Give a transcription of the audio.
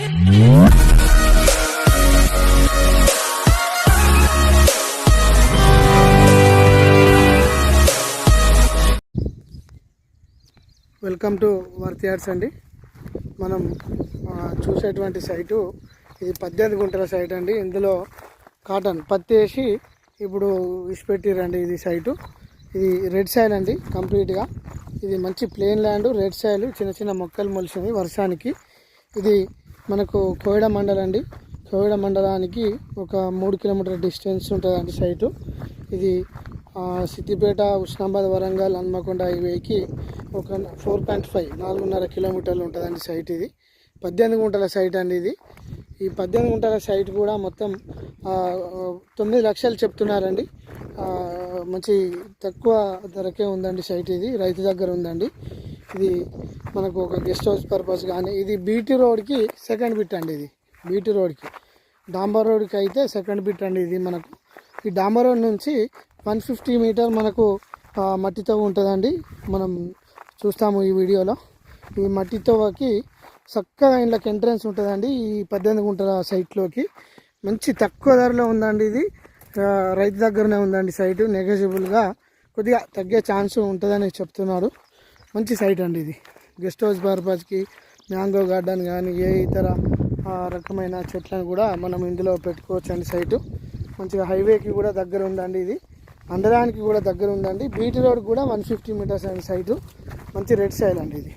Welcome to worth yards అండి. మనం చూసేటువంటి సైటు ఇది 18 గుంటల సైట్ అండి. ఇందులో కాటన్ పత్తి వేసి ఇప్పుడు ఇసిపెట్టిరండి. ఇది సైటు, ఇది రెడ్ సాయిల్ అండి. కంప్లీట్గా ఇది మంచి ప్లేన్ ల్యాండ్, రెడ్ సాయిల్, చిన్న చిన్న మొక్కలు మొలిసినాయి వర్షానికి. ఇది మనకు కోయడ మండలం అండి. కోయడ మండలానికి ఒక 3 కిలోమీటర్ డిస్టెన్స్ ఉంటుందండి సైటు. ఇది సిద్దిపేట, ఉస్నాబాద్, వరంగల్, హన్మకొండ హైవేకి ఒక 4.5 కిలోమీటర్లు ఉంటుందండి సైట్. ఇది 18 గుంటల సైట్ అండి. ఇది ఈ 18 గుంటల సైట్ కూడా మొత్తం 9 లక్షలు చెప్తున్నారండి. మంచి తక్కువ ధరకే ఉందండి సైట్. ఇది రైతు దగ్గర ఉందండి. ఇది మనకు ఒక గెస్ట్ హౌస్ పర్పస్ కానీ, ఇది బీటీ రోడ్కి సెకండ్ బిట్ అండి. ఇది బీటీ రోడ్కి, డాంబర్ రోడ్కి అయితే సెకండ్ బిట్ అండి. ఇది మనకు ఈ డాంబర్ రోడ్ నుంచి 150 మీటర్ మనకు మట్టితో ఉంటుందండి. మనం చూస్తాము ఈ వీడియోలో. ఈ మట్టితోకి చక్కగా ఇంట్లోకి ఎంట్రన్స్ ఉంటుందండి. ఈ 18 గుంటల సైట్లోకి మంచి తక్కువ ధరలో ఉందండి. ఇది రైతు దగ్గరనే ఉందండి సైటు. నెగోజిబుల్గా కొద్దిగా తగ్గే ఛాన్స్ ఉంటుందని చెప్తున్నారు. మంచి సైట్ అండి. ఇది గెస్ట్ హౌస్ పర్పస్కి, మ్యాంగో గార్డెన్ కానీ, ఏ ఇతర రకమైన చెట్లను కూడా మనం ఇందులో పెట్టుకోవచ్చు అండి. సైటు మంచిగా హైవేకి కూడా దగ్గర ఉందండి. ఇది మండలానికి కూడా దగ్గర ఉందండి. బీటీ రోడ్ కూడా 150 మీటర్స్ అండి సైటు. మంచి రెడ్ సాయిల్ అండి ఇది.